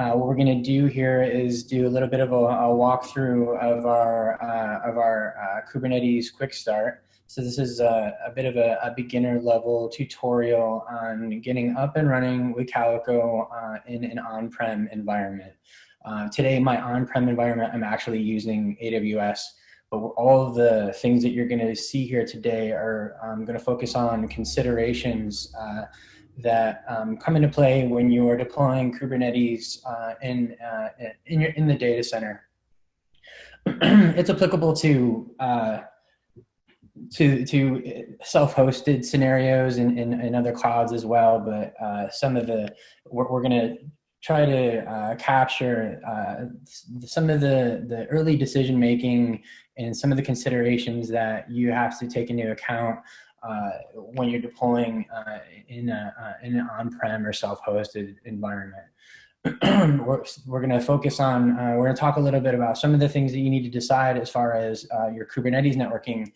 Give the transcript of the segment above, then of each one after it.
What we're going to do here is do a little bit of a walkthrough of our Kubernetes quick start. So this is a bit of a beginner level tutorial on getting up and running with Calico in an on-prem environment. Today, my on-prem environment, I'm actually using AWS, but all of the things that you're going to see here today are going to focus on considerations that come into play when you are deploying Kubernetes in the data center. It's applicable to self-hosted scenarios and other clouds as well, but some of the we're going to try to capture some of the early decision making and some of the considerations that you have to take into account when you're deploying in an on-prem or self-hosted environment. We're going to focus on, we're going to talk a little bit about some of the things that you need to decide as far as your Kubernetes networking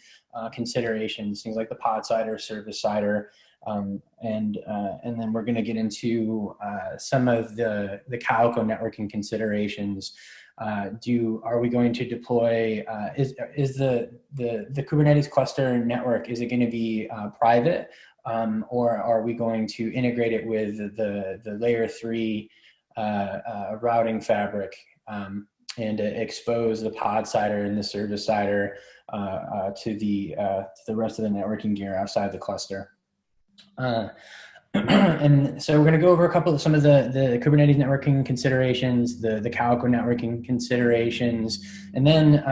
considerations, things like the pod sider, service sider, and then we're going to get into some of the Calico networking considerations. Are we going to deploy, is the Kubernetes cluster network, is it going to be private, or are we going to integrate it with the layer 3 routing fabric and expose the pod sider and the service sider to the rest of the networking gear outside the cluster? And so we're going to go over some of the Kubernetes networking considerations, the Calico networking considerations, and then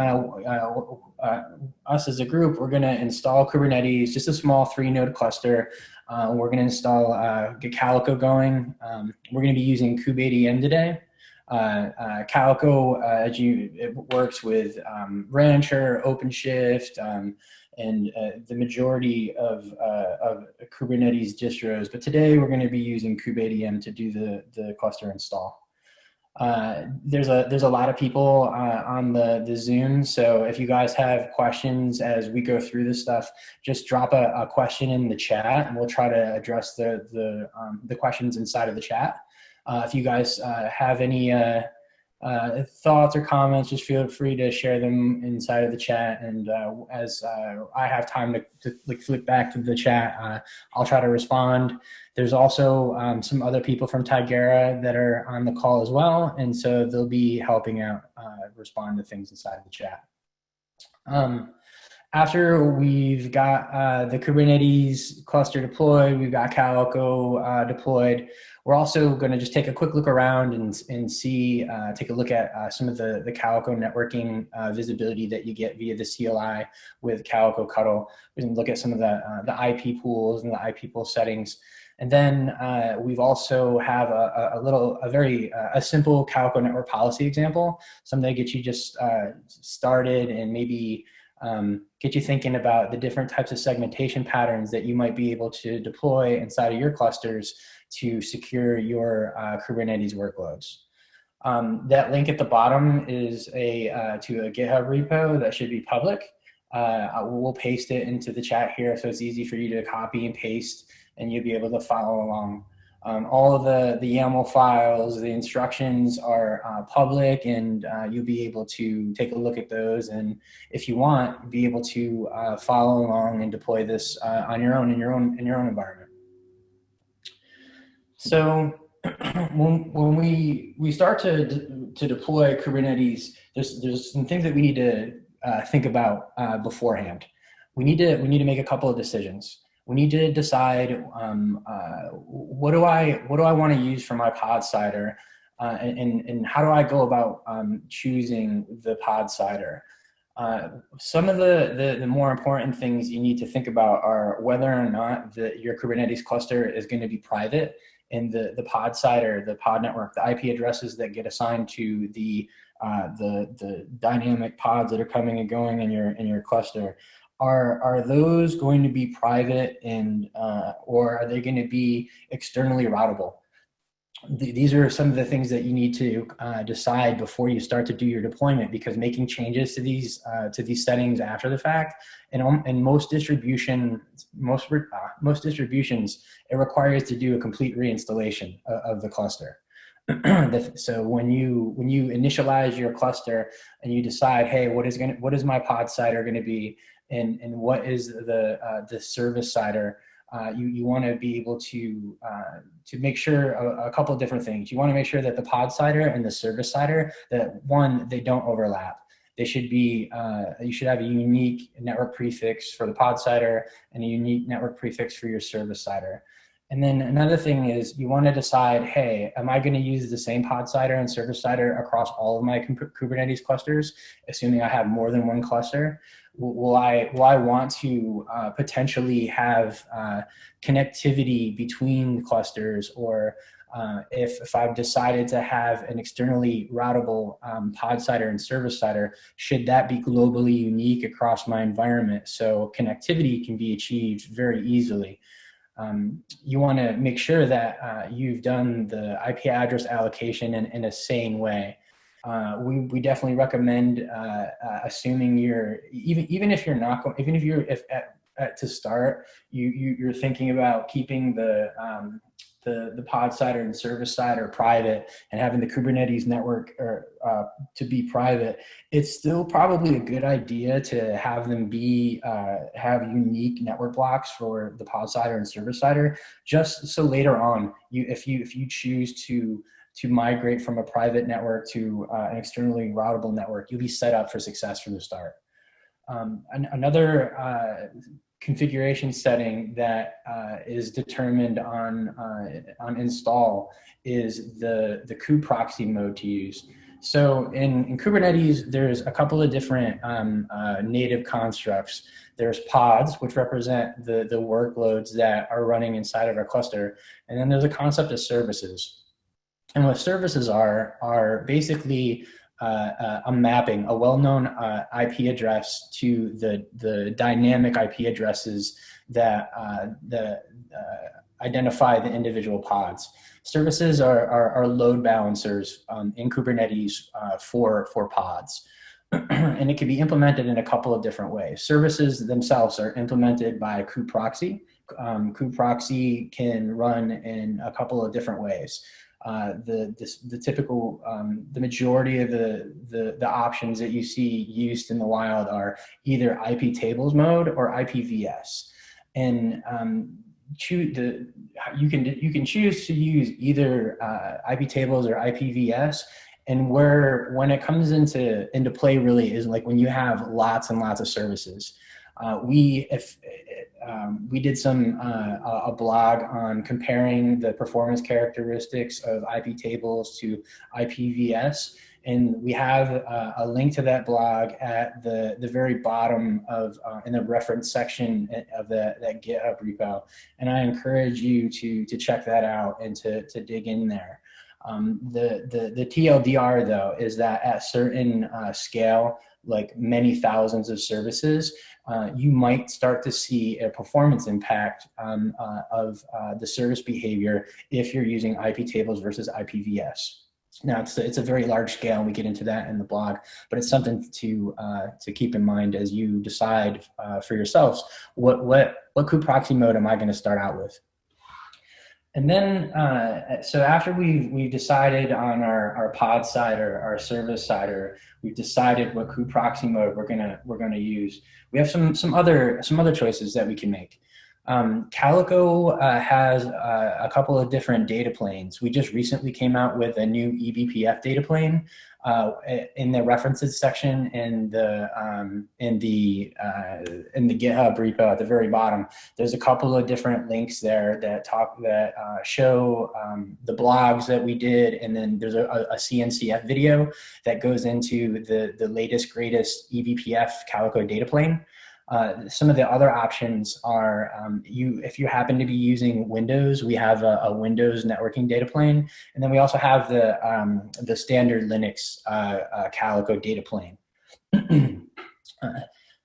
us as a group, we're going to install Kubernetes, just a small 3-node cluster. We're going to install, get Calico going. We're going to be using kube8m today. Calico, it works with Rancher, OpenShift, and the majority of Kubernetes distros. But today we're going to be using kube8m to do the cluster install. There's a lot of people on the Zoom, so if you guys have questions as we go through this stuff, just drop a question in the chat, and we'll try to address the questions inside of the chat. If you guys have any thoughts or comments, just feel free to share them inside of the chat, and as I have time to flip back to the chat, I'll try to respond. There's also some other people from Tigera that are on the call as well, and so they'll be helping out respond to things inside of the chat. After we've got the Kubernetes cluster deployed, we've got Calico deployed, we're also going to just take a quick look around and see, take a look at some of the Calico networking visibility that you get via the CLI with Calico Cuddle. We can look at some of the IP pools and the IP pool settings. And then we've also have a simple Calico network policy example, something that gets you just started and maybe get you thinking about the different types of segmentation patterns that you might be able to deploy inside of your clusters to secure your Kubernetes workloads. That link at the bottom is to a GitHub repo that should be public. We'll paste it into the chat here so it's easy for you to copy and paste, and you'll be able to follow along. All of the YAML files, the instructions are public, and you'll be able to take a look at those, and if you want, be able to follow along and deploy this on your own in your own environment. So when we start to deploy Kubernetes, there's some things that we need to think about beforehand. We need to make a couple of decisions. We need to decide what do I want to use for my pod sider, and how do I go about choosing the pod sider. Some of the more important things you need to think about are whether or not your Kubernetes cluster is going to be private, and the pod sider, the pod network, the IP addresses that get assigned to the dynamic pods that are coming and going in your cluster. Are those going to be private, and or are they going to be externally routable? These are some of the things that you need to decide before you start to do your deployment, because making changes to these settings after the fact, and most distributions, it requires to do a complete reinstallation of the cluster. So when you initialize your cluster and you decide, hey, what is my pod sider going to be, and what is the service sider, you want to be able to make sure a couple of different things. You want to make sure that the pod sider and the service sider, that one, they don't overlap. They should be, you should have a unique network prefix for the pod sider and a unique network prefix for your service sider. And then another thing is you want to decide, hey, am I going to use the same pod sider and service sider across all of my Kubernetes clusters, assuming I have more than one cluster? Will I want to potentially have connectivity between clusters, or if I've decided to have an externally routable pod sider and service sider, should that be globally unique across my environment so connectivity can be achieved very easily? You want to make sure that you've done the IP address allocation in a sane way. We definitely recommend assuming even if you're not going, even if you're to start you're thinking about keeping the pod sider and service sider private and having the Kubernetes network to be private. It's still probably a good idea to have them be have unique network blocks for the pod sider and service sider, just so later on if you choose to migrate from a private network to an externally routable network, you'll be set up for success from the start. Another configuration setting that is determined on install is the kubeproxy mode to use. So in Kubernetes, there's a couple of different native constructs. There's pods, which represent the workloads that are running inside of our cluster. And then there's a concept of services. And what services are basically a mapping, a well-known IP address to the dynamic IP addresses that identify the individual pods. Services are load balancers in Kubernetes for pods. And it can be implemented in a couple of different ways. Services themselves are implemented by kubeproxy. Kubeproxy can run in a couple of different ways. The typical, the majority of the options that you see used in the wild are either IP tables mode or IPVS. And you can choose to use either IP tables or IPVS. And when it comes into play really is like when you have lots and lots of services. We did a blog on comparing the performance characteristics of IP tables to IPVS, and we have a link to that blog at the very bottom of in the reference section of that GitHub repo, and I encourage you to check that out and to dig in there. The TLDR though is that at certain scale, like many thousands of services, you might start to see a performance impact of the service behavior if you're using IP tables versus IPVS. Now it's a very large scale, and we get into that in the blog, but it's something to keep in mind as you decide for yourselves what kubeproxy mode am I going to start out with. And then, so after we've decided on our pod side or our service side, or we've decided what kubeproxy mode we're gonna use, we have some other choices that we can make. Calico has a couple of different data planes. We just recently came out with a new eBPF data plane in the references section in the GitHub repo at the very bottom. There's a couple of different links there that show the blogs that we did, and then there's a CNCF video that goes into the latest greatest eBPF Calico data plane. Some of the other options are if you happen to be using Windows, we have a Windows networking data plane, and then we also have the standard Linux Calico data plane.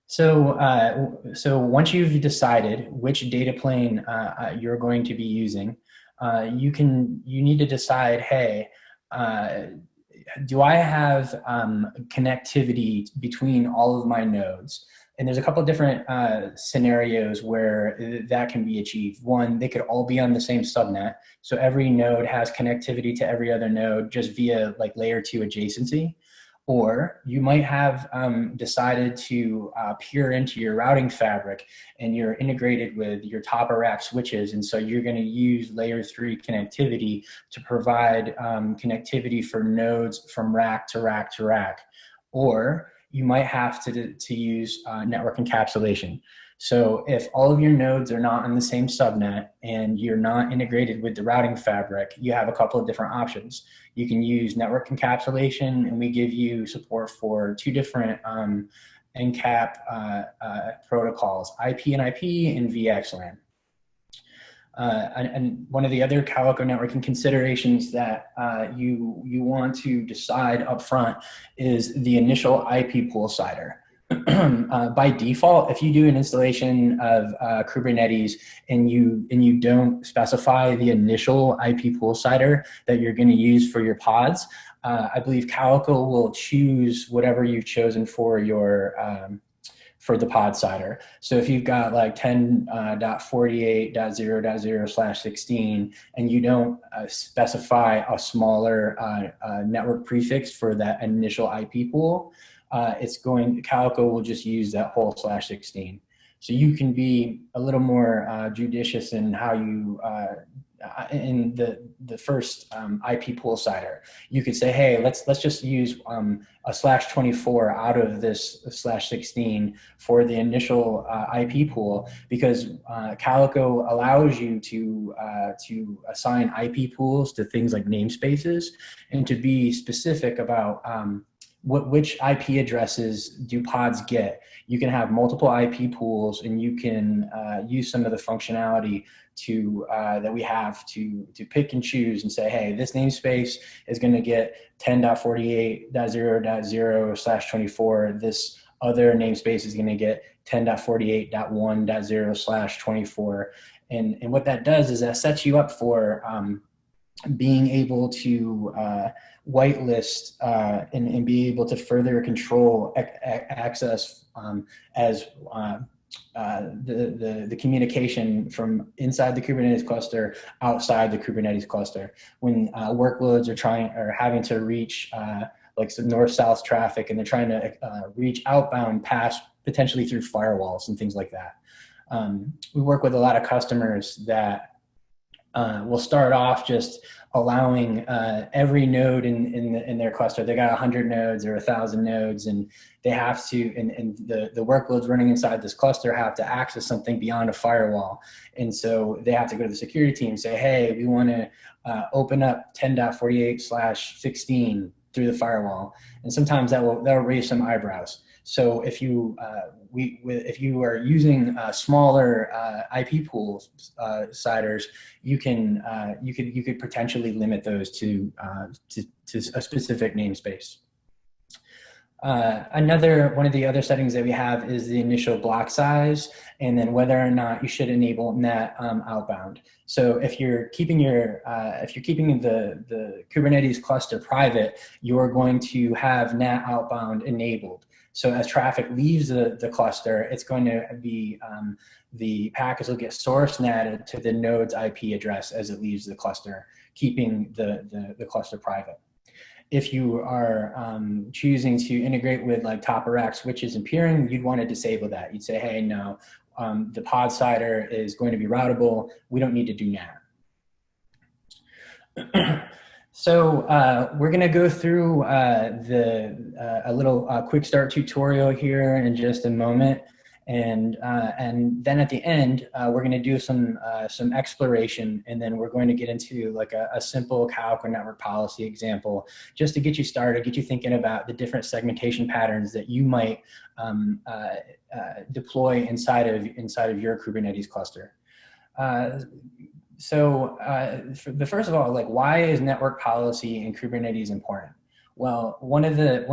So once you've decided which data plane you're going to be using, you need to decide, hey, do I have connectivity between all of my nodes? And there's a couple of different scenarios where that can be achieved. One, they could all be on the same subnet. So every node has connectivity to every other node just via like layer 2 adjacency. Or you might have decided to peer into your routing fabric and you're integrated with your top of rack switches. And so you're going to use layer 3 connectivity to provide connectivity for nodes from rack to rack to rack. Or you might have to use network encapsulation. So if all of your nodes are not on the same subnet and you're not integrated with the routing fabric, you have a couple of different options. You can use network encapsulation, and we give you support for 2 different encap protocols, IP and IP and VXLAN. And one of the other Calico networking considerations that you want to decide up front is the initial IP pool CIDR. By default, if you do an installation of Kubernetes and you don't specify the initial IP pool CIDR that you're going to use for your pods, I believe Calico will choose whatever you've chosen for your for the pod CIDR. So if you've got like 10.48.0.0/16 and you don't specify a smaller network prefix for that initial IP pool, Calico will just use that whole /16. So you can be a little more judicious in how you, in the first IP pool CIDR. You could say, hey, let's just use a /24 out of this /16 for the initial IP pool, because Calico allows you to assign IP pools to things like namespaces and to be specific about which IP addresses do pods get. You can have multiple IP pools, and you can use some of the functionality that we have to pick and choose and say, hey, this namespace is going to get 10.48.0.0/24. This other namespace is going to get 10.48.1.0/24. And what that does is that sets you up for being able to whitelist and be able to further control access as the communication from inside the Kubernetes cluster outside the Kubernetes cluster. When workloads are having to reach like some north-south traffic, and they're trying to reach outbound past potentially through firewalls and things like that. We work with a lot of customers that will start off just allowing every node in their cluster. They got 100 nodes or 1,000 nodes, and they have to, and the workloads running inside this cluster have to access something beyond a firewall. And so they have to go to the security team and say, hey, we want to open up 10.48/16 through the firewall. And sometimes that'll raise some eyebrows. So if you are using smaller IP pools CIDRs, you could potentially limit those to a specific namespace. One of the other settings that we have is the initial block size, and then whether or not you should enable NAT outbound. So if you're keeping the Kubernetes cluster private, you're going to have NAT outbound enabled. So as traffic leaves the cluster, it's going to be, the packets will get source natted to the node's IP address as it leaves the cluster, keeping the cluster private. If you are choosing to integrate with like top of rack switches and peering, you'd want to disable that. You'd say, hey, no, the pod CIDR is going to be routable. We don't need to do NAT. So we're going to go through a little quick start tutorial here in just a moment, and then at the end we're going to do some exploration, and then we're going to get into like a simple Calico network policy example just to get you started, get you thinking about the different segmentation patterns that you might deploy inside of your Kubernetes cluster. So first of all, like, why is network policy in Kubernetes important? Well, one of the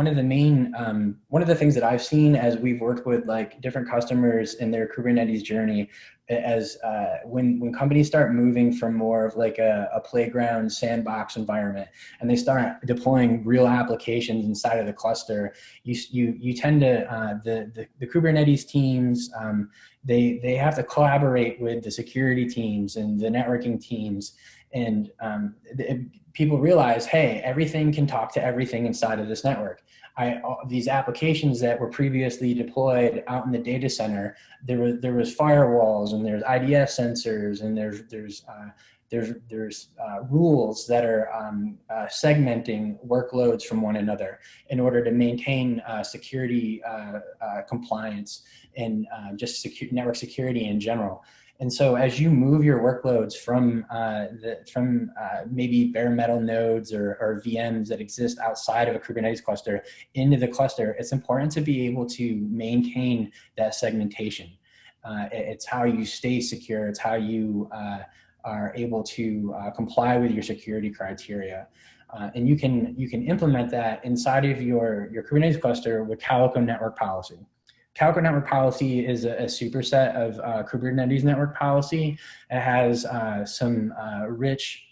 things that I've seen as we've worked with like different customers in their Kubernetes journey, as when companies start moving from more of like a playground sandbox environment and they start deploying real applications inside of the cluster, you tend to the Kubernetes teams, they have to collaborate with the security teams and the networking teams, and people realize, hey, everything can talk to everything inside of this network. These applications that were previously deployed out in the data center, there was firewalls and there's IDS sensors and there's rules that are segmenting workloads from one another in order to maintain security compliance and just network security in general. And so as you move your workloads from maybe bare metal nodes or VMs that exist outside of a Kubernetes cluster into the cluster, it's important to be able to maintain that segmentation. It's how you stay secure. It's how you are able to comply with your security criteria. And you can implement that inside of your Kubernetes cluster with Calico network policy. Calico network policy is a superset of Kubernetes network policy. It has some rich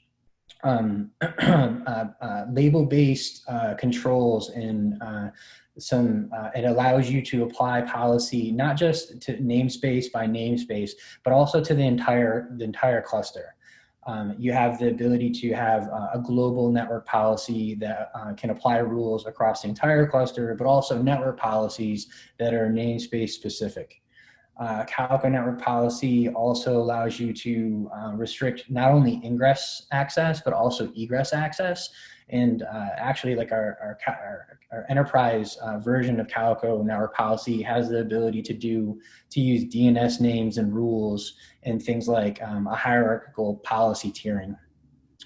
label-based controls and it allows you to apply policy not just to namespace by namespace, but also to the entire cluster. You have the ability to have a global network policy that can apply rules across the entire cluster, but also network policies that are namespace specific. Calico network policy also allows you to restrict not only ingress access, but also egress access. And actually, like our enterprise version of Calico network policy has the ability to use DNS names and rules and things like a hierarchical policy tiering.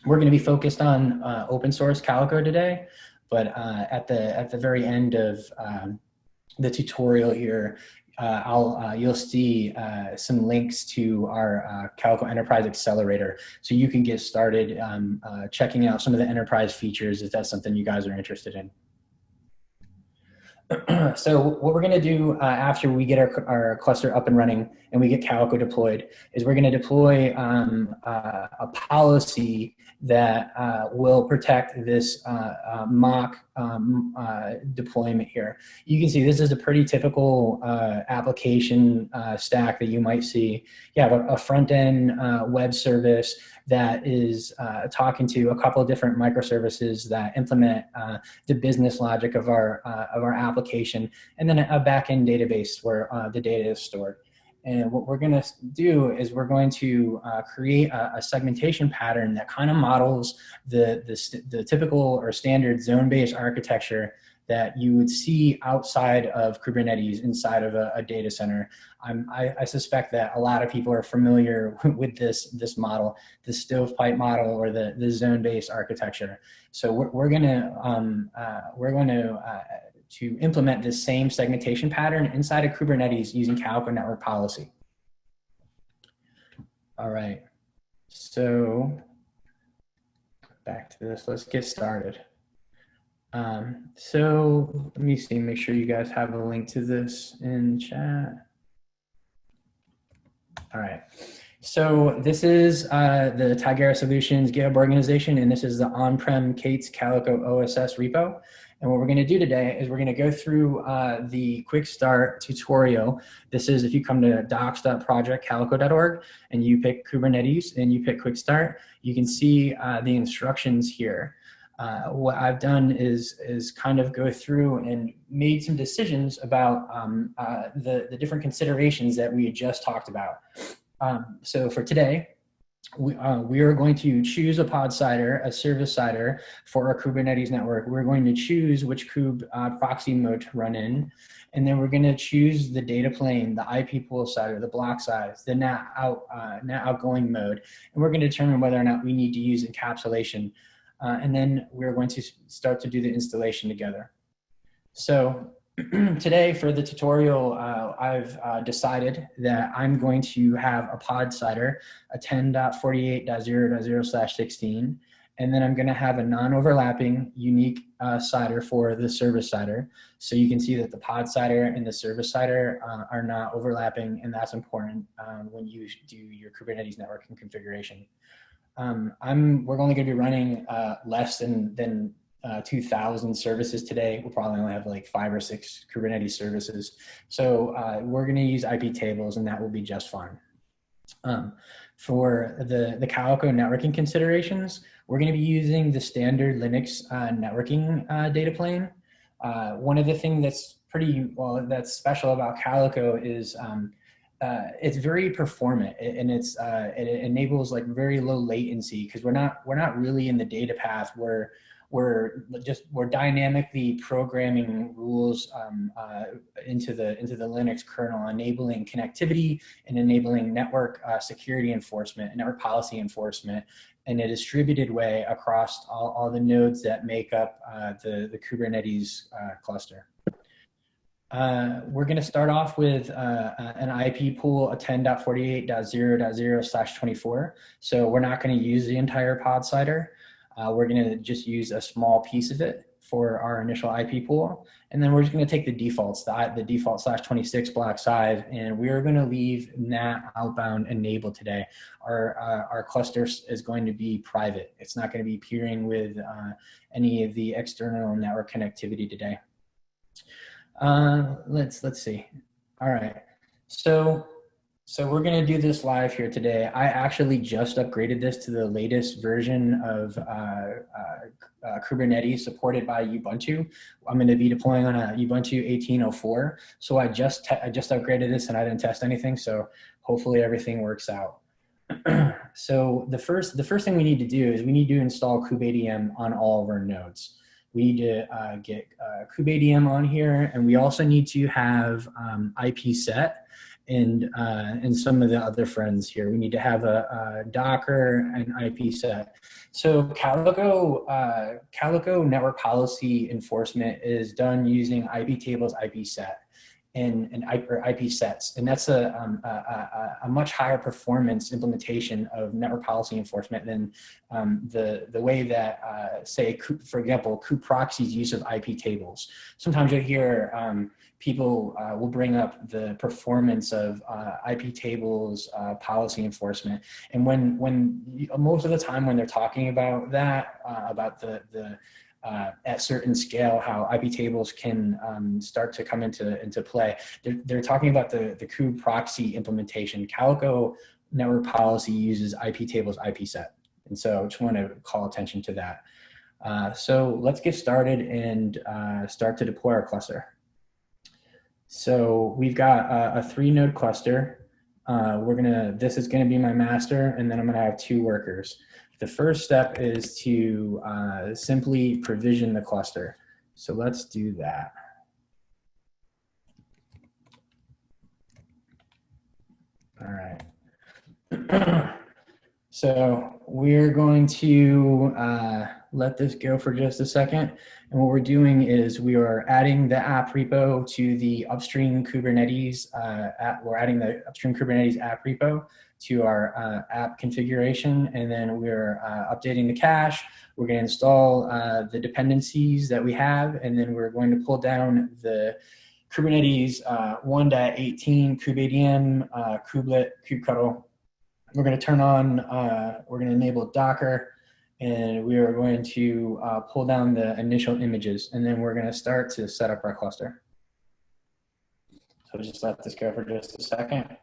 We're going to be focused on open source Calico today, but at the very end of the tutorial here, you'll see some links to our Calico Enterprise Accelerator, so you can get started checking out some of the enterprise features if that's something you guys are interested in. So what we're going to do after we get our cluster up and running and we get Calico deployed is we're going to deploy a policy that will protect this mock deployment here. You can see this is a pretty typical application stack that you might see. You have a front-end web service that is talking to a couple of different microservices that implement the business logic of our application, and then a back-end database where the data is stored. And what we're going to do is we're going to create a segmentation pattern that kind of models the typical or standard zone-based architecture that you would see outside of Kubernetes inside of a data center. I suspect that a lot of people are familiar with this model, the stovepipe model or the zone-based architecture. So we're going to implement this same segmentation pattern inside of Kubernetes using Calico network policy. All right, so back to this, let's get started. So let me see, make sure you guys have a link to this in chat. All right, so this is the Tigera Solutions GitHub organization, and this is the on-prem K8s Calico OSS repo. And what we're going to do today is we're going to go through the quick start tutorial. This is if you come to docs.projectcalico.org and you pick Kubernetes and you pick quick start, you can see the instructions here. What I've done is kind of go through and made some decisions about the different considerations that we had just talked about. So for today, we are going to choose a pod sider, a service sider for our Kubernetes network. We're going to choose which kube proxy mode to run in. And then we're going to choose the data plane, the IP pool sider, the block size, the NAT outgoing mode. And we're going to determine whether or not we need to use encapsulation. And then we're going to start to do the installation together. So today for the tutorial, I've decided that I'm going to have a pod sider, a 10.48.0.0/16, And then I'm going to have a non-overlapping unique CIDR for the service CIDR. So you can see that the pod CIDR and the service CIDR are not overlapping, and that's important when you do your Kubernetes networking configuration. We're only going to be running less than 2,000 services today. We'll probably only have like 5 or 6 Kubernetes services. So we're going to use IP tables, and that will be just fine. For the Calico networking considerations, we're going to be using the standard Linux networking data plane. One of the things that's special about Calico is it's very performant, and it enables like very low latency, because we're not really in the data path where we're dynamically programming rules into the Linux kernel, enabling connectivity and enabling network security enforcement, network policy enforcement in a distributed way across all the nodes that make up the Kubernetes cluster. We're going to start off with an IP pool, a 10.48.0.0/24. So we're not going to use the entire pod CIDR. We're going to just use a small piece of it for our initial IP pool. And then we're just going to take the defaults, the default /26 block size, and we're going to leave NAT outbound enabled today. Our cluster is going to be private. It's not going to be peering with any of the external network connectivity today. Let's see. All right. So we're going to do this live here today. I actually just upgraded this to the latest version of Kubernetes supported by Ubuntu. I'm going to be deploying on a Ubuntu 18.04. So I just upgraded this, and I didn't test anything. So hopefully everything works out. So the first thing we need to do is we need to install kubeadm on all of our nodes. We need to get kubeadm on here, and we also need to have IP set. And some of the other friends here. We need to have a Docker and IP set. So Calico network policy enforcement is done using IP tables, IP set, and IP sets. And that's a much higher performance implementation of network policy enforcement than the way that, say, for example, kubeproxy's use of IP tables. Sometimes you'll hear people will bring up the performance of IP tables policy enforcement, and when most of the time when they're talking about that, about the at certain scale how IP tables can start to come into play, they're talking about the kubeproxy implementation. Calico network policy uses IP tables, IP set, and so I just want to call attention to that. So let's get started and start to deploy our cluster. So we've got a 3-node cluster. This is gonna be my master, and then I'm gonna have 2 workers. The first step is to simply provision the cluster. So let's do that. All right. So we're going to let this go for just a second. And what we're doing is we are adding the app repo to the upstream Kubernetes we're adding the upstream Kubernetes app repo to our app configuration, and then we're updating the cache. We're going to install the dependencies that we have, and then we're going to pull down the Kubernetes 1.18 kubeadm, kubelet, kubectl. We're going to turn on, we're going to enable Docker, and we are going to pull down the initial images, and then we're going to start to set up our cluster. So just let this go for just a second.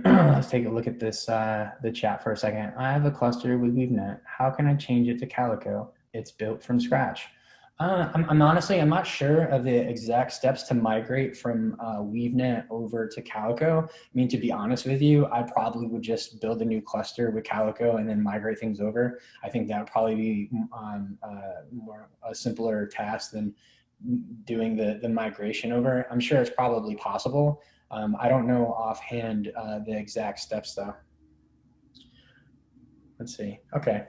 Let's take a look at this, the chat for a second. I have a cluster with WeaveNet. How can I change it to Calico? It's built from scratch. I'm not sure of the exact steps to migrate from WeaveNet over to Calico. I mean, to be honest with you, I probably would just build a new cluster with Calico and then migrate things over. I think that would probably be more a simpler task than doing the migration over. I'm sure it's probably possible. I don't know offhand the exact steps though. Let's see. Okay.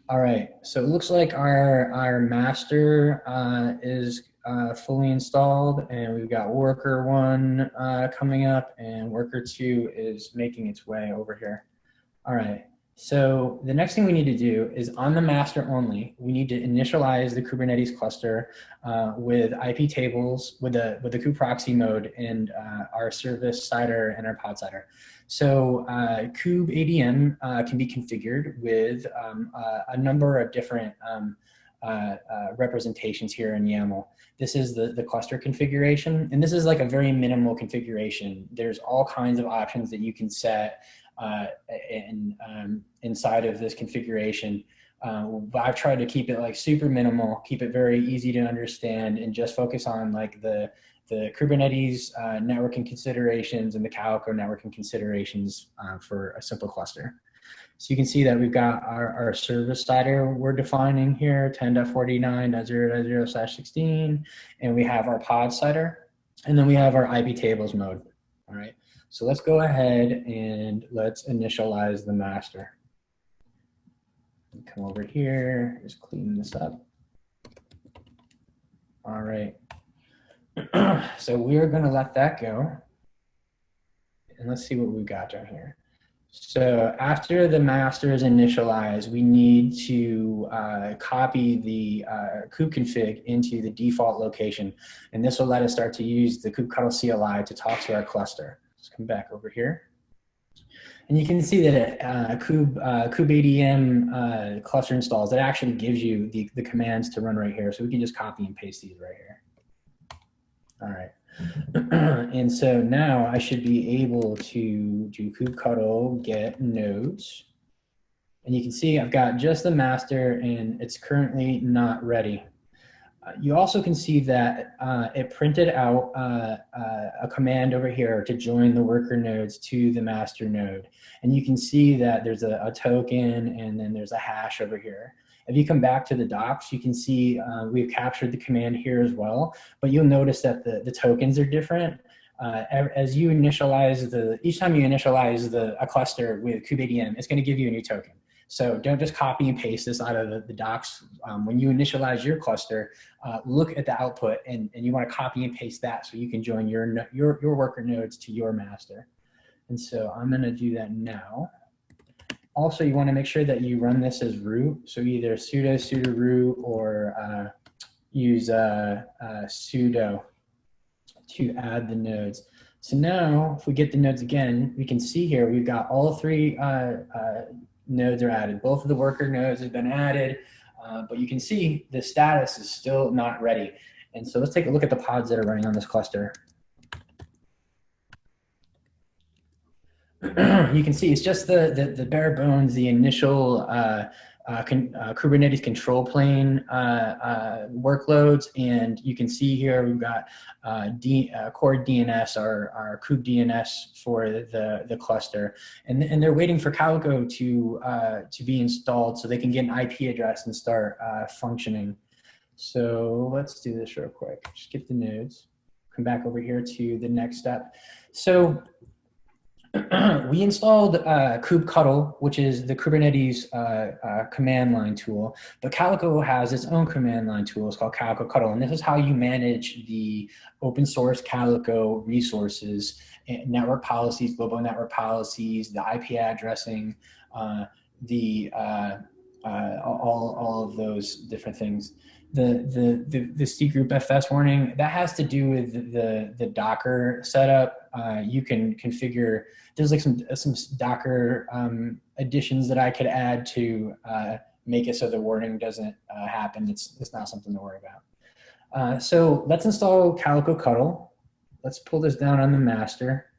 All right, so it looks like our master is fully installed, and we've got worker 1 coming up, and worker 2 is making its way over here. All right, So the next thing we need to do is on the master only, we need to initialize the Kubernetes cluster with IP tables, with the kube proxy mode, and our service cider and our pod cider. So kubeadm can be configured with a number of different representations here in YAML. This is the cluster configuration, and this is like a very minimal configuration. There's all kinds of options that you can set inside of this configuration. I've tried to keep it like super minimal, keep it very easy to understand, and just focus on like the Kubernetes networking considerations and the Calico networking considerations for a simple cluster. So you can see that we've got our service cider we're defining here, 10.49.0.0/16, and we have our pod cider, and then we have our IP tables mode. All right, so let's go ahead and let's initialize the master. Come over here, just clean this up. All right, so we're gonna let that go. And let's see what we've got down here. So after the master is initialized, we need to copy the kube config into the default location. And this will let us start to use the kubectl CLI to talk to our cluster. Let's come back over here. And you can see that kubeadm cluster installs, it actually gives you the commands to run right here. So we can just copy and paste these right here. All right. And so now I should be able to do kubectl get nodes. And you can see I've got just the master and it's currently not ready. You also can see that it printed out a command over here to join the worker nodes to the master node. And you can see that there's a token and then there's a hash over here. If you come back to the docs, you can see we've captured the command here as well, but you'll notice that the tokens are different. As you initialize each time you initialize a cluster with kubeadm, it's gonna give you a new token. So don't just copy and paste this out of the docs. When you initialize your cluster, look at the output and you wanna copy and paste that so you can join your worker nodes to your master. And so I'm gonna do that now. Also, you want to make sure that you run this as root. So either sudo root or use sudo to add the nodes. So now if we get the nodes again, we can see here we've got all three nodes are added. Both of the worker nodes have been added, but you can see the status is still not ready. And so let's take a look at the pods that are running on this cluster. You can see it's just the bare bones, the initial Kubernetes control plane workloads, and you can see here we've got core DNS, our kube DNS for the cluster, and they're waiting for Calico to be installed so they can get an IP address and start functioning. So let's do this real quick. Just get the nodes, come back over here to the next step. So we installed kubectl, which is the Kubernetes command line tool, but Calico has its own command line tool. It's called calico ctl, and this is how you manage the open source Calico resources, network policies, global network policies, the IP addressing, all of those different things. The C group FS warning, that has to do with the Docker setup. You can configure, there's like some Docker additions that I could add to make it so the warning doesn't happen. It's not something to worry about. So let's install calico ctl. Let's pull this down on the master.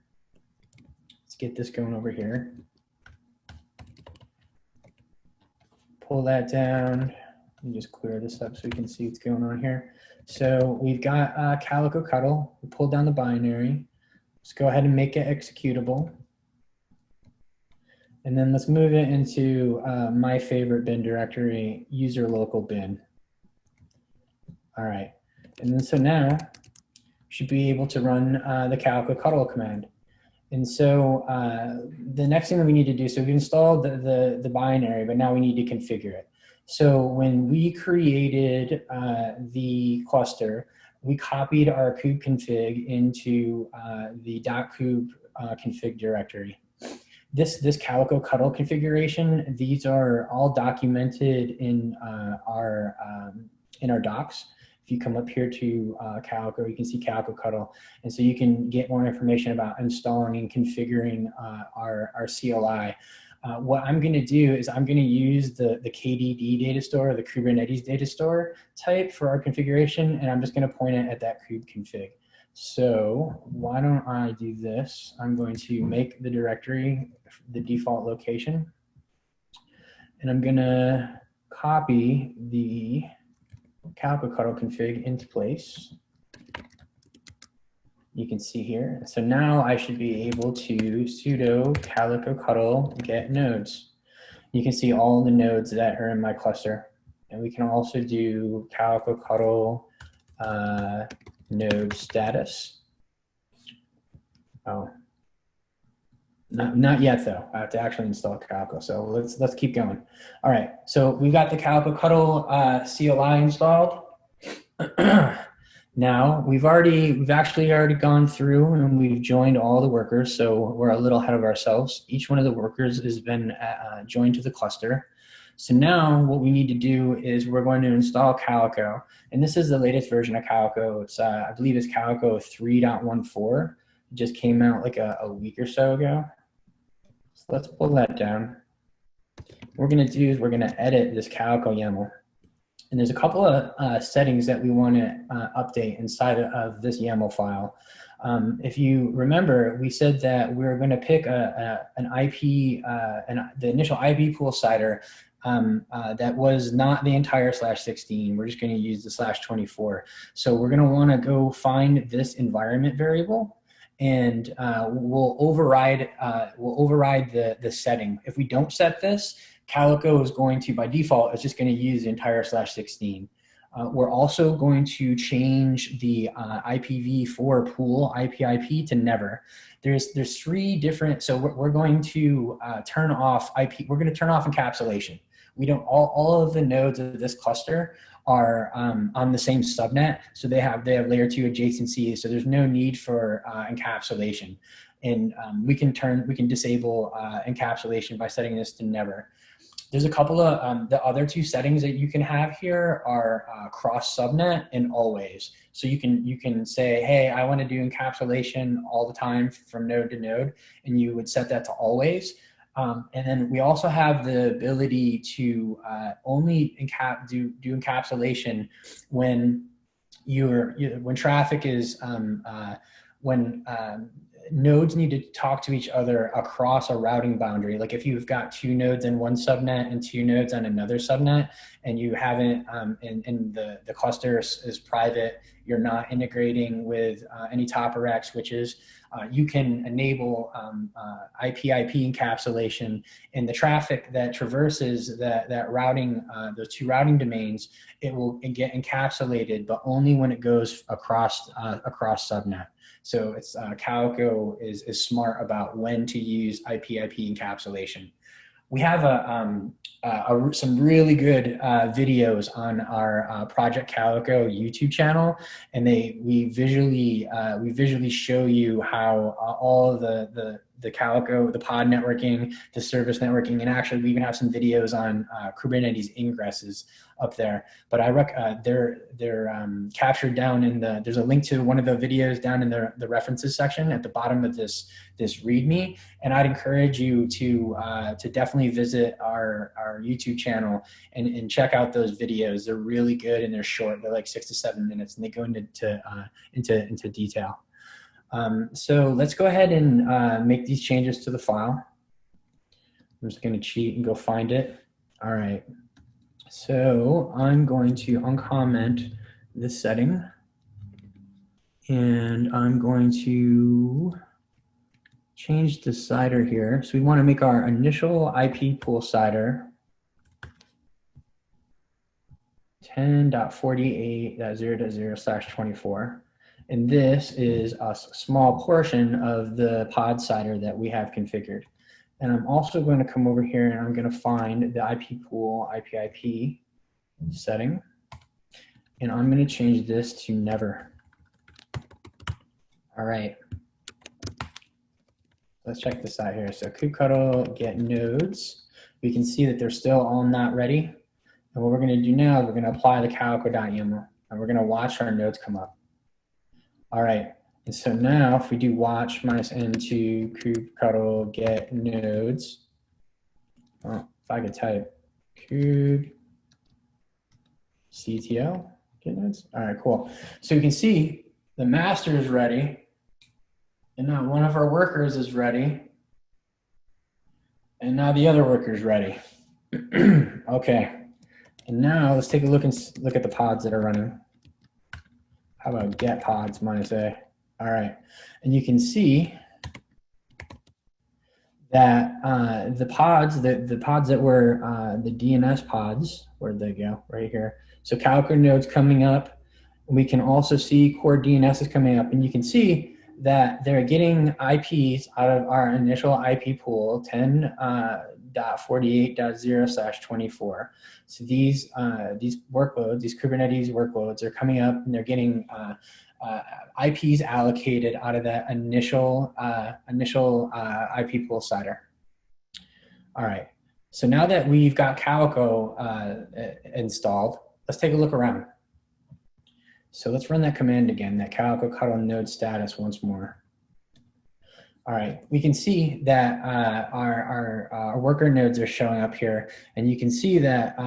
Let's get this going over here. Pull that down. Let me just clear this up so we can see what's going on here. So we've got calico ctl. We pulled down the binary. Let's go ahead and make it executable. And then let's move it into my favorite bin directory, user local bin. All right. And then so now we should be able to run the calico ctl command. And so the next thing that we need to do, so we've installed the binary, but now we need to configure it. So when we created the cluster, we copied our kube config into the .kube config directory. this calico cuddle configuration, these are all documented in our docs. If you come up here to Calico, you can see Calico Cuddle. And so you can get more information about installing and configuring our CLI. What I'm going to do is I'm going to use the KDD data store, the Kubernetes data store type for our configuration, and I'm just going to point it at that kube config. So why don't I do this? I'm going to make the directory the default location, and I'm going to copy the Calico Cuddle config into place. You can see here. So now I should be able to sudo calico cuddle get nodes. You can see all the nodes that are in my cluster. And we can also do calico cuddle node status. Oh, not yet though. I have to actually install Calico. So let's keep going. All right. So we've got the Calico Cuddle CLI installed. Now we've actually already gone through and we've joined all the workers. So we're a little ahead of ourselves. Each one of the workers has been joined to the cluster. So now what we need to do is we're going to install Calico. And this is the latest version of Calico. It's I believe it's Calico 3.14. It just came out like a week or so ago. So let's pull that down. What we're going to do is we're going to edit this Calico YAML. And there's a couple of settings that we want to update inside of this YAML file. If you remember, we said that we're going to pick an IP, the initial IP pool CIDR that was not the entire /16. We're just going to use the /24. So we're going to want to go find this environment variable, and we'll override the setting. If we don't set this, Calico is going to, by default, it's just going to use the entire /16. We're also going to change the IPv4 pool IP to never. There's three different, so we're going to turn off IP, we're going to turn off encapsulation. We don't, all of the nodes of this cluster are on the same subnet, so they have layer 2 adjacency, so there's no need for encapsulation. And we can disable encapsulation by setting this to never. There's a couple of, the other two settings that you can have here are cross subnet and always. So you can say, hey, I want to do encapsulation all the time from node to node, and you would set that to always. And then we also have the ability to only do encapsulation when when traffic is, when nodes need to talk to each other across a routing boundary. Like if you've got two nodes in one subnet and two nodes on another subnet, and you haven't, and the cluster is private, you're not integrating with any top or rack switches, you can enable IP encapsulation, and the traffic that traverses that routing, those two routing domains, it will get encapsulated, but only when it goes across subnet. So it's Calico is smart about when to use IP encapsulation. We have some really good videos on our Project Calico YouTube channel, and we visually show you how all of the Calico, the pod networking, the service networking, and actually we even have some videos on Kubernetes ingresses up there. But they're captured down in there's a link to one of the videos down in the references section at the bottom of this README, and I'd encourage you to definitely visit our YouTube channel and check out those videos. They're really good and they're short. They're like 6 to 7 minutes, and they go into detail. So let's go ahead and make these changes to the file. I'm just going to cheat and go find it. All right. So I'm going to uncomment this setting, and I'm going to change the CIDR here. So we want to make our initial IP pool CIDR 10.48.0.0/24. And this is a small portion of the pod CIDR that we have configured. And I'm also going to come over here and I'm going to find the IP pool IP setting. And I'm going to change this to never. All right. Let's check this out here. So kubectl get nodes. We can see that they're still all not ready. And what we're going to do now is we're going to apply the calico.yaml, and we're going to watch our nodes come up. All right. And so now if we do watch -n2 kubectl get nodes, well, if I could type kube ctl get nodes. All right, cool. So we can see the master is ready. And now one of our workers is ready. And now the other worker is ready. Okay. And now let's take a look and look at the pods that are running. How about get pods -a? All right. And you can see that the pods that were the DNS pods, where'd they go? Right here. So Calico nodes coming up. We can also see core DNS is coming up, and you can see that they're getting IPs out of our initial IP pool 10.48.0/24. So these workloads, these Kubernetes workloads, are coming up, and they're getting IPs allocated out of that initial IP pool CIDR. All right. So now that we've got Calico installed, let's take a look around. So let's run that command again, that calico node status once more. All right, we can see that our worker nodes are showing up here, and you can see that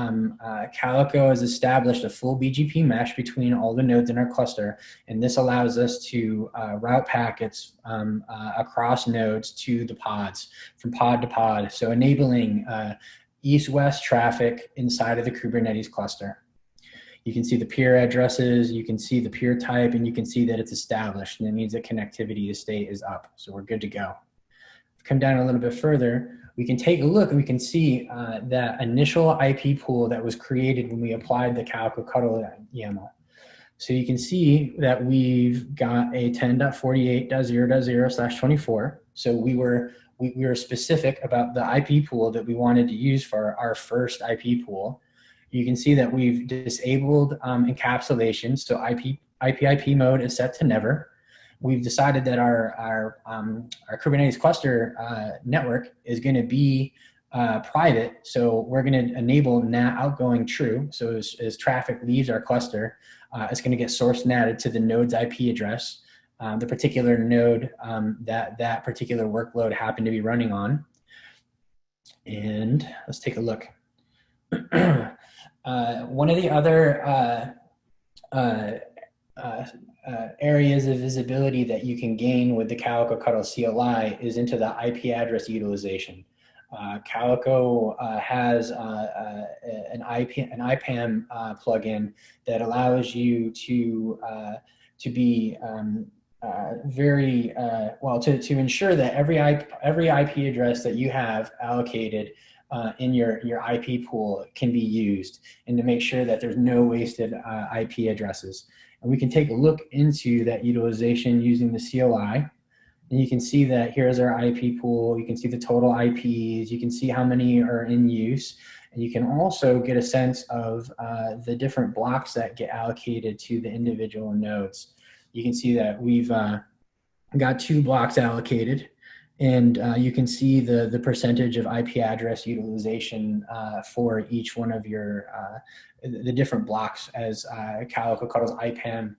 Calico has established a full BGP mesh between all the nodes in our cluster, and this allows us to route packets across nodes to the pods, from pod to pod, so enabling east-west traffic inside of the Kubernetes cluster. You can see the peer addresses, you can see the peer type, and you can see that it's established, and it means that connectivity to state is up. So we're good to go. Come down a little bit further, we can take a look and we can see that initial IP pool that was created when we applied the Calico YAML. So you can see that we've got a 10.48.0.0/24. So we were specific about the IP pool that we wanted to use for our first IP pool. You can see that we've disabled encapsulation, so IP mode is set to never. We've decided that our Kubernetes cluster network is going to be private, so we're going to enable NAT outgoing true. So as traffic leaves our cluster, it's going to get source NATed to the node's IP address, the particular node that particular workload happened to be running on. And let's take a look. One of the other areas of visibility that you can gain with the Calico CLI is into the IP address utilization. Calico has an IPAM plugin that allows you to be very well to ensure that every IP address that you have allocated in your IP pool can be used, and to make sure that there's no wasted IP addresses. And we can take a look into that utilization using the CLI. And you can see that here's our IP pool. You can see the total IPs. You can see how many are in use. And you can also get a sense of the different blocks that get allocated to the individual nodes. You can see that we've got 2 blocks allocated. And you can see the percentage of IP address utilization for each one of your the different blocks as Calico IPAM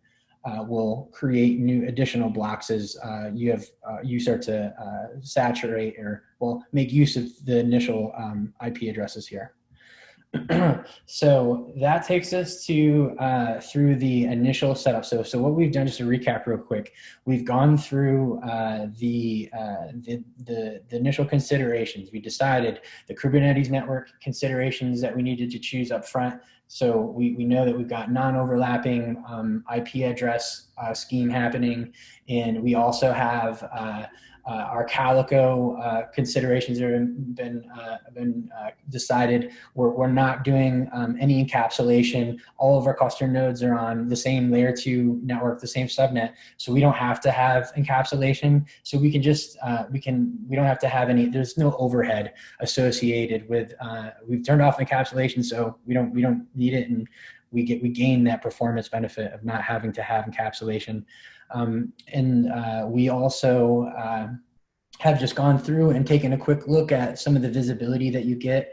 will create new additional blocks as you start to saturate or make use of the initial IP addresses here. So that takes us to through the initial setup. So what we've done, just to recap real quick, we've gone through the initial considerations. We decided the Kubernetes network considerations that we needed to choose up front. So we know that we've got non-overlapping IP address scheme happening, and we also have our Calico considerations that have been decided. We're not doing any encapsulation. All of our cluster nodes are on the same layer 2 network, the same subnet, so we don't have to have encapsulation. So we can just we don't have to have any. There's no overhead associated with. We've turned off encapsulation, so we don't need it, and we gain that performance benefit of not having to have encapsulation. And we also have just gone through and taken a quick look at some of the visibility that you get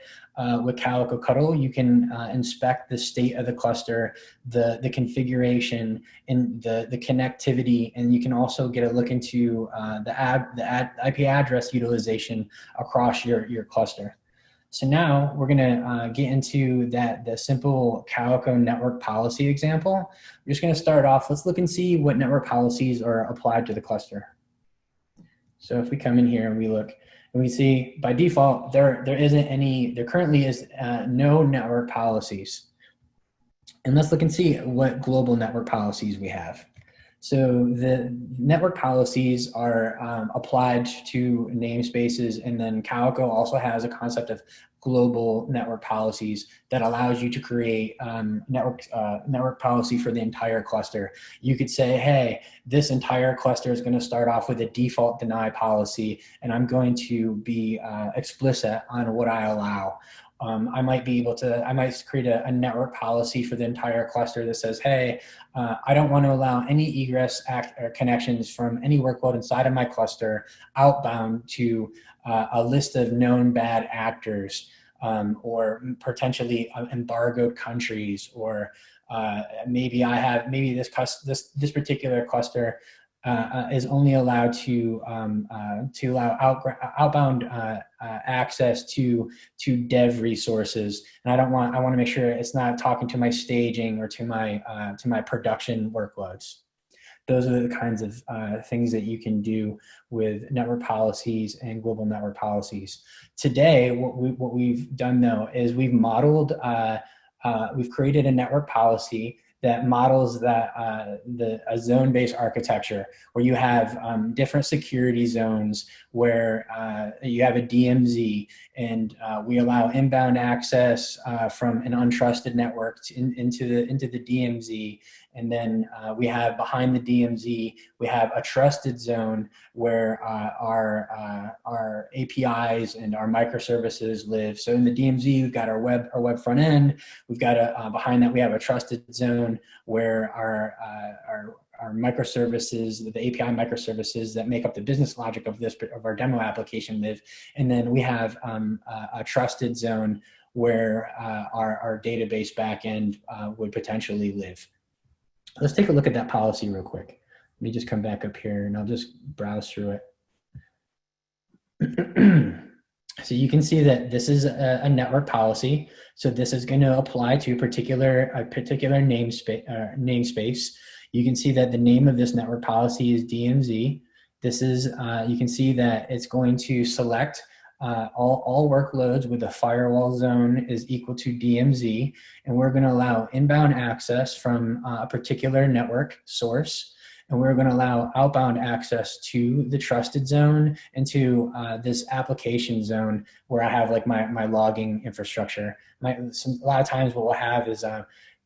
with Calico Cuddle. You can inspect the state of the cluster, the configuration, and the connectivity, and you can also get a look into the IP address utilization across your cluster. So now we're gonna get into the simple Calico network policy example. We're just gonna start off, let's look and see what network policies are applied to the cluster. So if we come in here and we look, and we see by default, there currently is no network policies. And let's look and see what global network policies we have. So the network policies are applied to namespaces, and then Calico also has a concept of global network policies that allows you to create network policy for the entire cluster. You could say, hey, this entire cluster is going to start off with a default deny policy, and I'm going to be explicit on what I allow. I might create a network policy for the entire cluster that says, hey, I don't want to allow any egress connections from any workload inside of my cluster outbound to a list of known bad actors or potentially embargoed countries, or maybe this particular cluster is only allowed to allow outbound access to dev resources, and I want to make sure it's not talking to my staging or to my production workloads. Those are the kinds of things that you can do with network policies and global network policies. Today, what we've done though is we've created a network policy that models a zone-based architecture where you have different security zones, where you have a DMZ, and we allow inbound access from an untrusted network into the DMZ. And then we have behind the DMZ, we have a trusted zone where our APIs and our microservices live. So in the DMZ, we've got our web front end. We've got behind that, we have a trusted zone where our microservices, the API microservices that make up the business logic of our demo application live. And then we have a trusted zone where our database backend would potentially live. Let's take a look at that policy real quick. Let me just come back up here and I'll just browse through it. So you can see that this is a network policy. So this is going to apply to a particular namespace. You can see that the name of this network policy is DMZ. This is, you can see that it's going to select all workloads with a firewall zone is equal to DMZ, and we're going to allow inbound access from a particular network source, and we're going to allow outbound access to the trusted zone and to this application zone where I have like my logging infrastructure. A lot of times what we'll have is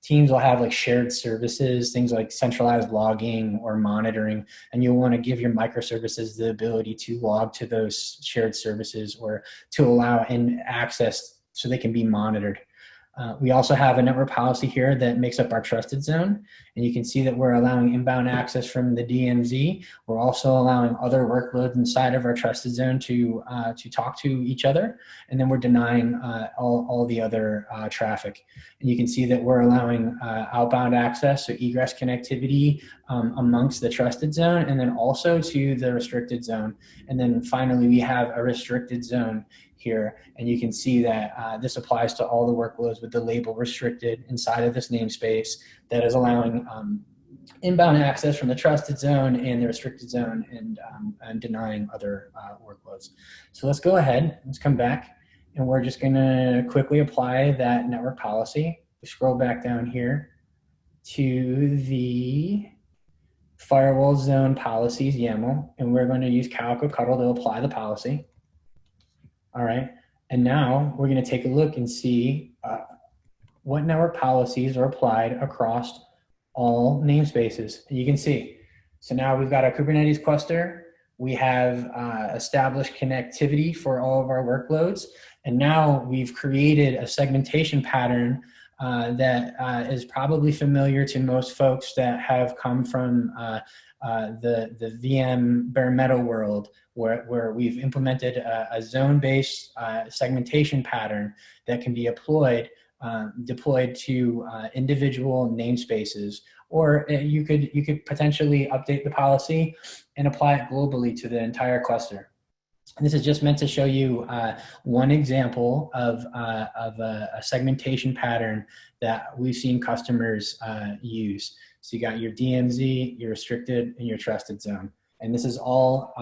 teams will have like shared services, things like centralized logging or monitoring, and you'll want to give your microservices the ability to log to those shared services or to allow in access so they can be monitored. We also have a network policy here that makes up our trusted zone, and you can see that we're allowing inbound access from the DMZ. We're also allowing other workloads inside of our trusted zone to talk to each other, and then we're denying all the other traffic. And you can see that we're allowing outbound access, so egress connectivity amongst the trusted zone, and then also to the restricted zone. And then finally, we have a restricted zone here, and you can see that this applies to all the workloads with the label restricted inside of this namespace that is allowing inbound access from the trusted zone and the restricted zone, and denying other workloads. So let's go ahead, let's come back, and we're just gonna quickly apply that network policy. We scroll back down here to the firewall zone policies YAML, and we're going to use Calico Cuddle to apply the policy. All right, and now we're going to take a look and see what network policies are applied across all namespaces. And you can see, so now we've got a Kubernetes cluster. We have established connectivity for all of our workloads. And now we've created a segmentation pattern that is probably familiar to most folks that have come from the VM bare metal world, where we've implemented a zone-based segmentation pattern that can be deployed to individual namespaces, or you could potentially update the policy and apply it globally to the entire cluster. And this is just meant to show you one example of a segmentation pattern that we've seen customers use. So you got your DMZ, your restricted, and your trusted zone. And this is all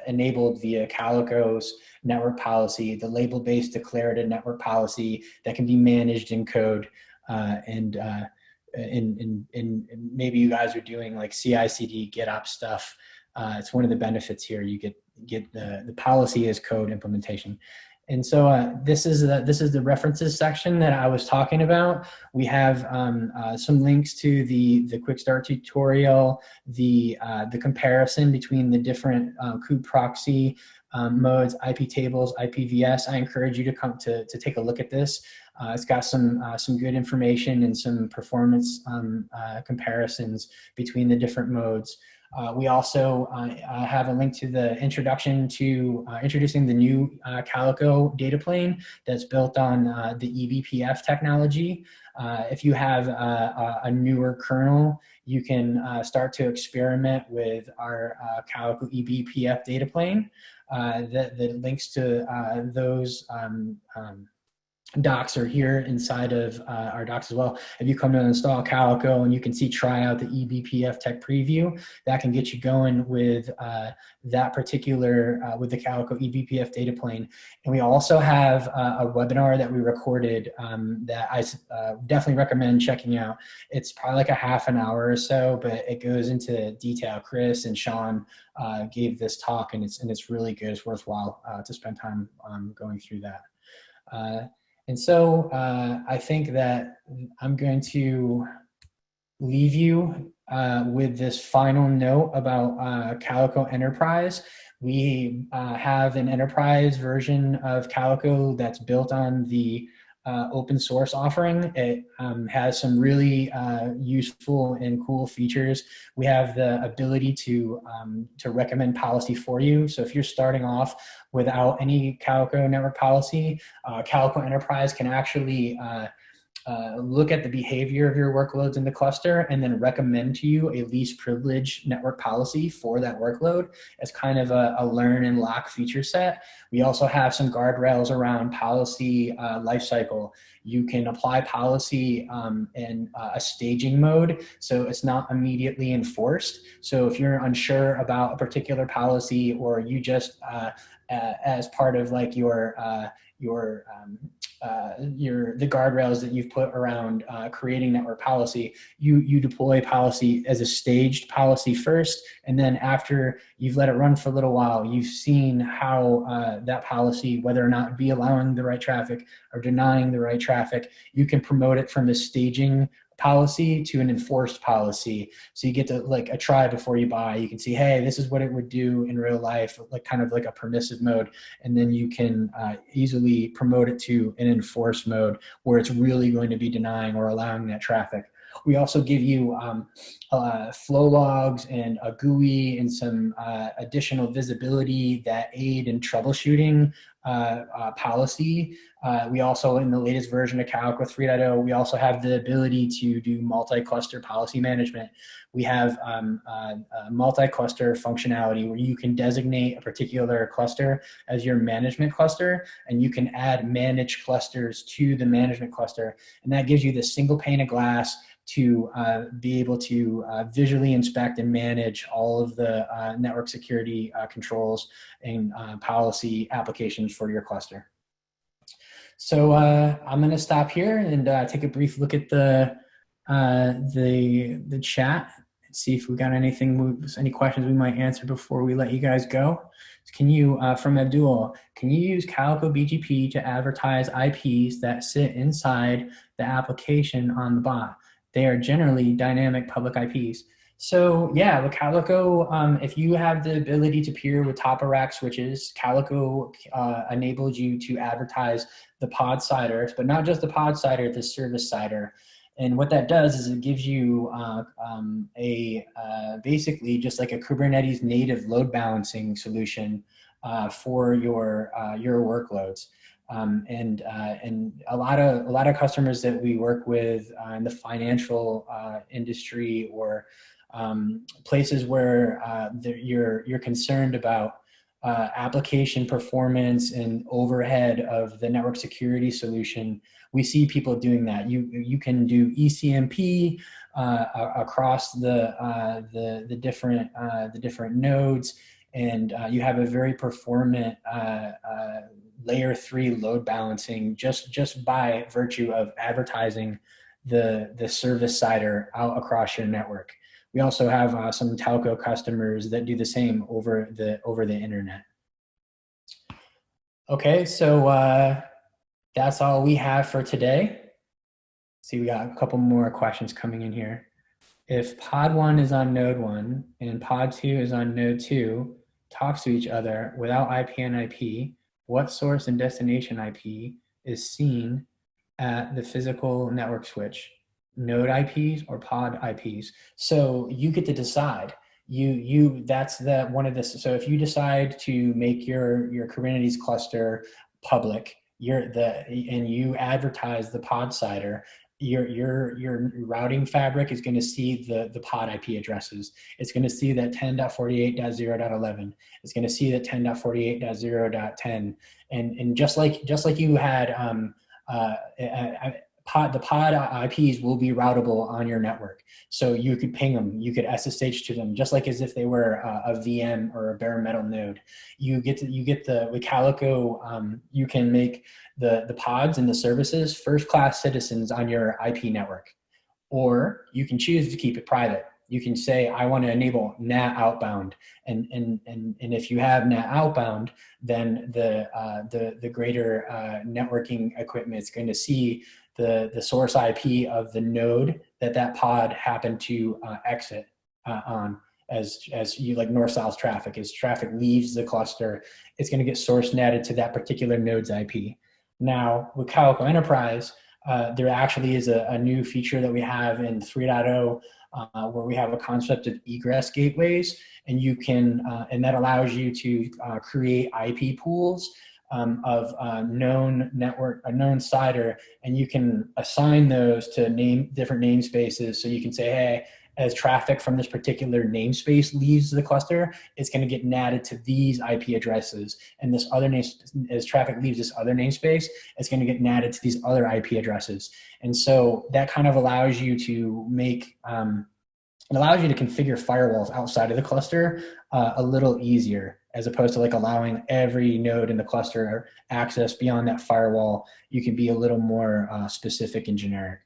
enabled via Calico's network policy, the label-based declarative network policy that can be managed in code. And maybe you guys are doing like CI/CD, GitOps stuff. It's one of the benefits here. You get the policy as code implementation. And so this is the references section that I was talking about. We have some links to the quick start tutorial, the comparison between the different kube proxy modes, IP tables, IPVS. I encourage you to come to take a look at this. It's got some good information and some performance comparisons between the different modes. We also have a link to the introduction to introducing the new Calico data plane that's built on the eBPF technology. If you have a newer kernel, you can start to experiment with our Calico eBPF data plane. The links to those docs are here inside of our docs as well. If you come to install Calico and you can see try out the eBPF tech preview, that can get you going with that particular, with the Calico eBPF data plane. And we also have a webinar that we recorded that I definitely recommend checking out. It's probably like a half an hour or so, but it goes into detail. Chris and Sean gave this talk, and it's really good. It's worthwhile to spend time going through that. And so I think that I'm going to leave you with this final note about Calico Enterprise. We have an enterprise version of Calico that's built on the open source offering. It has some really useful and cool features. We have the ability to recommend policy for you. So if you're starting off without any Calico network policy, Calico Enterprise can actually look at the behavior of your workloads in the cluster and then recommend to you a least privilege network policy for that workload as kind of a learn and lock feature set. We also have some guardrails around policy lifecycle. You can apply policy in a staging mode, so it's not immediately enforced. So if you're unsure about a particular policy, or you just as part of like the guardrails that you've put around creating network policy, you deploy policy as a staged policy first, and then after you've let it run for a little while, you've seen how that policy, whether or not be allowing the right traffic or denying the right traffic, you can promote it from a staging policy to an enforced policy. So you get to like a try before you buy. You can see, hey, this is what it would do in real life, like kind of like a permissive mode. And then you can easily promote it to an enforced mode where it's really going to be denying or allowing that traffic. We also give you flow logs and a GUI and some additional visibility that aid in troubleshooting policy. We also, in the latest version of Calico 3.0, we also have the ability to do multi-cluster policy management. We have multi-cluster functionality where you can designate a particular cluster as your management cluster, and you can add managed clusters to the management cluster. And that gives you this single pane of glass to be able to visually inspect and manage all of the network security controls and policy applications for your cluster. So I'm going to stop here and take a brief look at the chat and see if we got any questions we might answer before we let you guys go. Can you, from Abdul, can you use Calico BGP to advertise IPs that sit inside the application on the bot? They are generally dynamic public IPs. So yeah, with Calico, if you have the ability to peer with top of rack switches, Calico enables you to advertise the pod cider, but not just the pod cider, the service cider. And what that does is it gives you basically just like a Kubernetes native load balancing solution for your workloads. And a lot of customers that we work with in the financial industry or places where you're concerned about application performance and overhead of the network security solution. We see people doing that. You can do ECMP across the different nodes, and you have a very performant layer 3 load balancing just by virtue of advertising the service cider out across your network. We also have some telco customers that do the same over the internet. Okay, so that's all we have for today. See, we got a couple more questions coming in here. If pod 1 is on node 1 and pod 2 is on node 2, talks to each other without IP and IP, what source and destination IP is seen at the physical network switch? Node IPs or pod IPs? So you get to decide. That's one of this. So if you decide to make your Kubernetes cluster public, and you advertise the pod cider, your routing fabric is going to see the pod IP addresses. It's going to see that 10.48.0.11. It's going to see that 10.48.0.10. And just like you had the pod IPs will be routable on your network. So you could ping them, you could SSH to them, just like as if they were a VM or a bare metal node. With Calico, you can make the pods and the services first-class citizens on your IP network, or you can choose to keep it private. You can say, I want to enable NAT outbound, and if you have NAT outbound, then the greater networking equipment is going to see the source IP of the node that pod happened to exit on. As you like north-south traffic, as traffic leaves the cluster, it's going to get source netted to that particular node's IP. Now with Calico Enterprise, there actually is a new feature that we have in 3.0 where we have a concept of egress gateways, and you can and that allows you to create IP pools of a known network, a known cider, and you can assign those to different namespaces. So you can say, hey, as traffic from this particular namespace leaves the cluster, it's going to get natted to these IP addresses. And this other as traffic leaves this other namespace, it's going to get natted to these other IP addresses. And so that kind of allows you to make, it allows you to configure firewalls outside of the cluster a little easier, as opposed to like allowing every node in the cluster access beyond that firewall. You can be a little more specific and generic.